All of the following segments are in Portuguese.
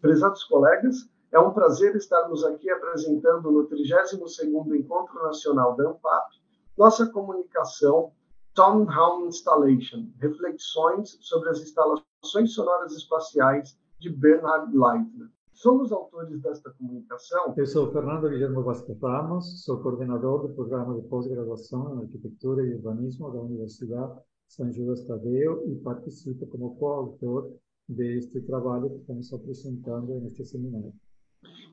Prezados colegas, é um prazer estarmos aqui apresentando no 32º Encontro Nacional da ANPAP nossa comunicação Townhall Installation, reflexões sobre as instalações sonoras espaciais de Bernhard Leitner. Somos autores desta comunicação. Eu sou Fernando Guilherme Vasco Ramos, sou coordenador do programa de pós-graduação em Arquitetura e Urbanismo da Universidade São Judas Tadeu e participo como coautor deste trabalho que estamos apresentando neste seminário.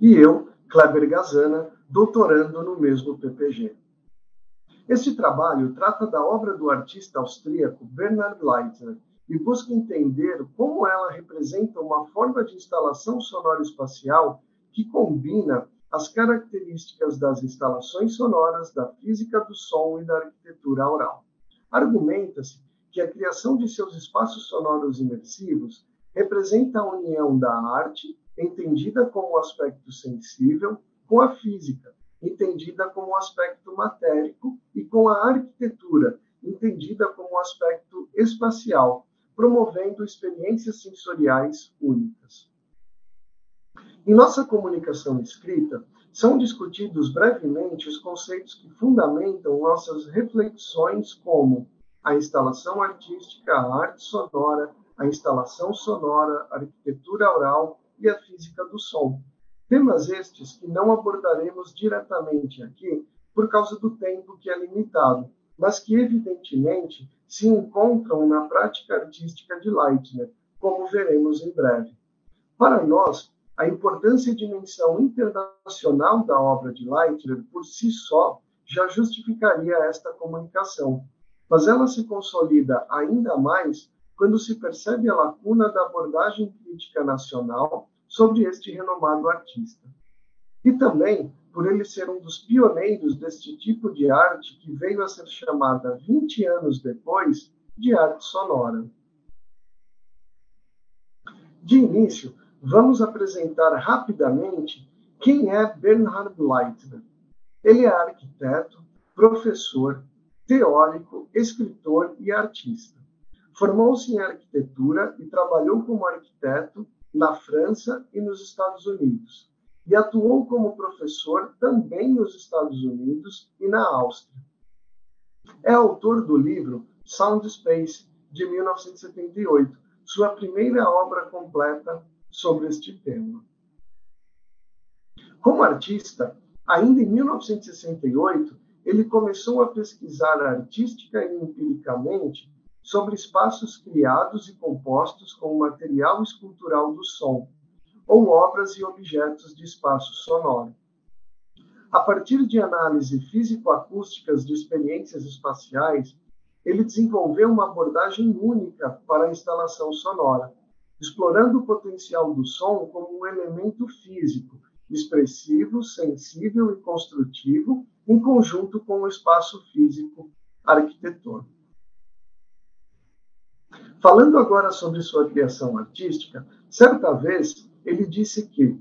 E eu, Kleber Gazana, doutorando no mesmo PPG. Este trabalho trata da obra do artista austríaco Bernhard Leitner e busca entender como ela representa uma forma de instalação sonora espacial que combina as características das instalações sonoras, da física do som e da arquitetura aural. Argumenta-se que a criação de seus espaços sonoros imersivos representa a união da arte, entendida como aspecto sensível, com a física, entendida como aspecto matérico, e com a arquitetura, entendida como aspecto espacial, promovendo experiências sensoriais únicas. Em nossa comunicação escrita, são discutidos brevemente os conceitos que fundamentam nossas reflexões como a instalação artística, a arte sonora, a instalação sonora, a arquitetura oral e a física do som. Temas estes que não abordaremos diretamente aqui por causa do tempo que é limitado, mas que evidentemente se encontram na prática artística de Leitner, como veremos em breve. Para nós, a importância e dimensão internacional da obra de Leitner por si só já justificaria esta comunicação, mas ela se consolida ainda mais quando se percebe a lacuna da abordagem crítica nacional sobre este renomado artista. E também por ele ser um dos pioneiros deste tipo de arte que veio a ser chamada 20 anos depois de arte sonora. De início, vamos apresentar rapidamente quem é Bernhard Leitner. Ele é arquiteto, professor, teórico, escritor e artista. Formou-se em arquitetura e trabalhou como arquiteto na França e nos Estados Unidos, e atuou como professor também nos Estados Unidos e na Áustria. É autor do livro Sound Space, de 1978, sua primeira obra completa sobre este tema. Como artista, ainda em 1968, ele começou a pesquisar artística e empiricamente sobre espaços criados e compostos com o material escultural do som, ou obras e objetos de espaço sonoro. A partir de análise físico-acústicas de experiências espaciais, ele desenvolveu uma abordagem única para a instalação sonora, explorando o potencial do som como um elemento físico, expressivo, sensível e construtivo, em conjunto com o espaço físico arquitetônico. Falando agora sobre sua criação artística, certa vez ele disse que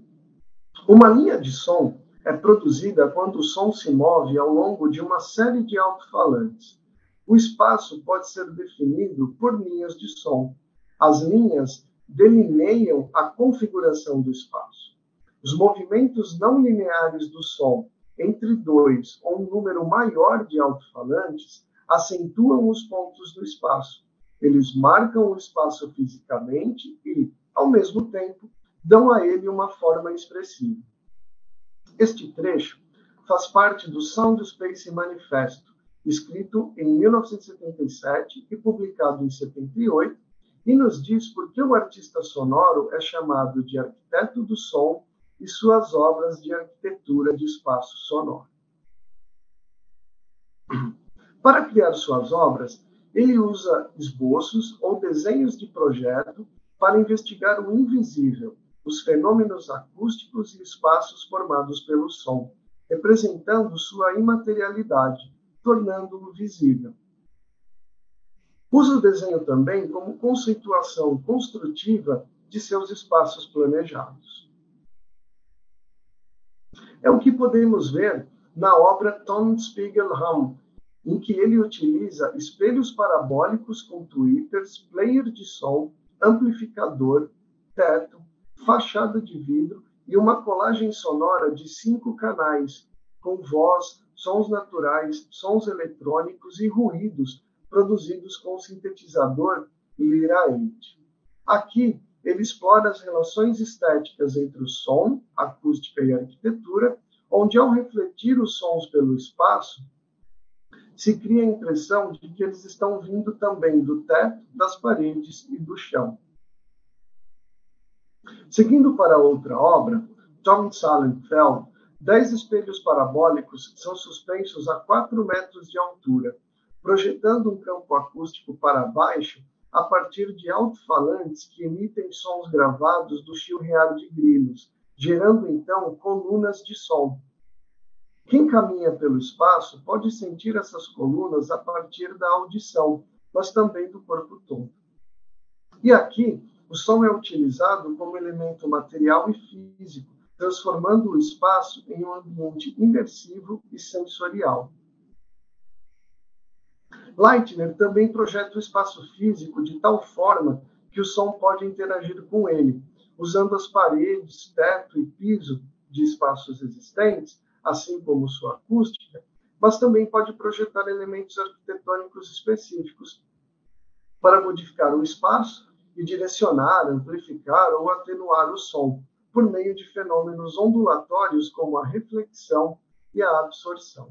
uma linha de som é produzida quando o som se move ao longo de uma série de alto-falantes. O espaço pode ser definido por linhas de som. As linhas delineiam a configuração do espaço. Os movimentos não lineares do som entre dois ou um número maior de alto-falantes acentuam os pontos do espaço. Eles marcam o espaço fisicamente e, ao mesmo tempo, dão a ele uma forma expressiva. Este trecho faz parte do Sound Space Manifesto, escrito em 1977 e publicado em 78, e nos diz por que o artista sonoro é chamado de arquiteto do som e suas obras de arquitetura de espaço sonoro. Para criar suas obras, ele usa esboços ou desenhos de projeto para investigar o invisível, os fenômenos acústicos e espaços formados pelo som, representando sua imaterialidade, tornando-o visível. Usa o desenho também como conceituação construtiva de seus espaços planejados. É o que podemos ver na obra Tonspiegelraum, em que ele utiliza espelhos parabólicos com tweeters, player de som, amplificador, teto, fachada de vidro e uma colagem sonora de 5 canais, com voz, sons naturais, sons eletrônicos e ruídos produzidos com o sintetizador Lyra 8. Aqui, ele explora as relações estéticas entre o som, acústica e arquitetura, onde, ao refletir os sons pelo espaço, se cria a impressão de que eles estão vindo também do teto, das paredes e do chão. Seguindo para outra obra, Tom Sallenfeld, 10 espelhos parabólicos são suspensos a 4 metros de altura, projetando um campo acústico para baixo a partir de alto-falantes que emitem sons gravados do chilrear de grilos, gerando então colunas de som. Quem caminha pelo espaço pode sentir essas colunas a partir da audição, mas também do corpo todo. E aqui, o som é utilizado como elemento material e físico, transformando o espaço em um ambiente imersivo e sensorial. Leitner também projeta o espaço físico de tal forma que o som pode interagir com ele, usando as paredes, teto e piso de espaços existentes, assim como sua acústica, mas também pode projetar elementos arquitetônicos específicos para modificar o espaço e direcionar, amplificar ou atenuar o som, por meio de fenômenos ondulatórios como a reflexão e a absorção.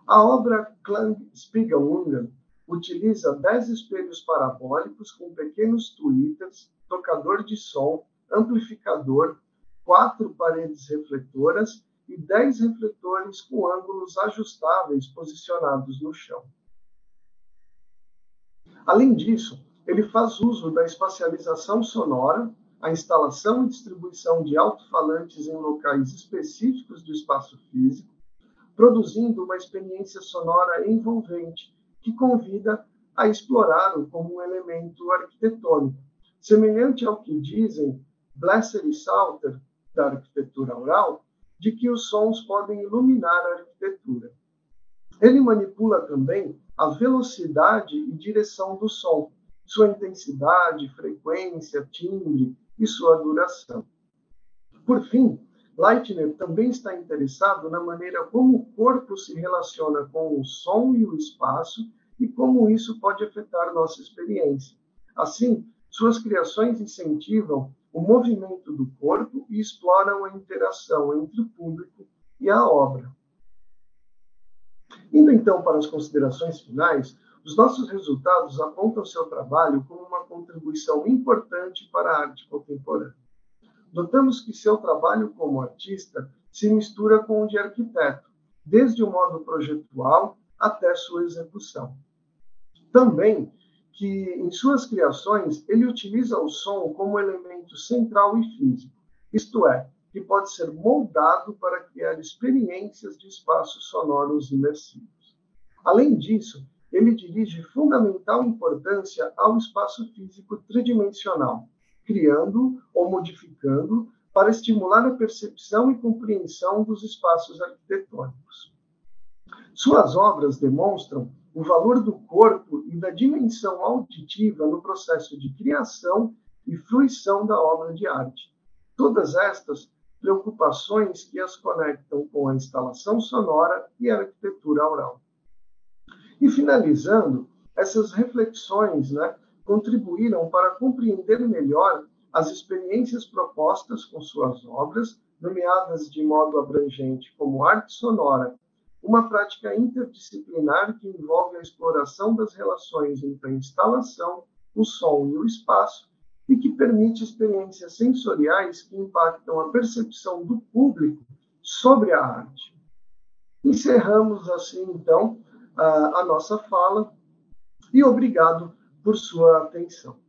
A obra Klangspiegelungen utiliza 10 espelhos parabólicos com pequenos tweeters, tocador de som, amplificador, 4 paredes refletoras e 10 refletores com ângulos ajustáveis posicionados no chão. Além disso, ele faz uso da espacialização sonora, a instalação e distribuição de alto-falantes em locais específicos do espaço físico, produzindo uma experiência sonora envolvente que convida a explorá-lo como um elemento arquitetônico, semelhante ao que dizem Blesser e Salter, da arquitetura aural, de que os sons podem iluminar a arquitetura. Ele manipula também a velocidade e direção do som, sua intensidade, frequência, timbre e sua duração. Por fim, Leitner também está interessado na maneira como o corpo se relaciona com o som e o espaço e como isso pode afetar nossa experiência. Assim, suas criações incentivam o movimento do corpo e exploram a interação entre o público e a obra. Indo então para as considerações finais, os nossos resultados apontam seu trabalho como uma contribuição importante para a arte contemporânea. Notamos que seu trabalho como artista se mistura com o de arquiteto, desde o modo projetual até sua execução. Também que, em suas criações, ele utiliza o som como elemento central e físico, isto é, que pode ser moldado para criar experiências de espaços sonoros imersivos. Além disso, ele dirige fundamental importância ao espaço físico tridimensional, criando ou modificando para estimular a percepção e compreensão dos espaços arquitetônicos. Suas obras demonstram o valor do corpo e da dimensão auditiva no processo de criação e fruição da obra de arte. Todas estas preocupações que as conectam com a instalação sonora e a arquitetura aural. E finalizando, essas reflexões, contribuíram para compreender melhor as experiências propostas com suas obras, nomeadas de modo abrangente como arte sonora, uma prática interdisciplinar que envolve a exploração das relações entre a instalação, o som e o espaço, e que permite experiências sensoriais que impactam a percepção do público sobre a arte. Encerramos assim, então, a nossa fala e obrigado por sua atenção.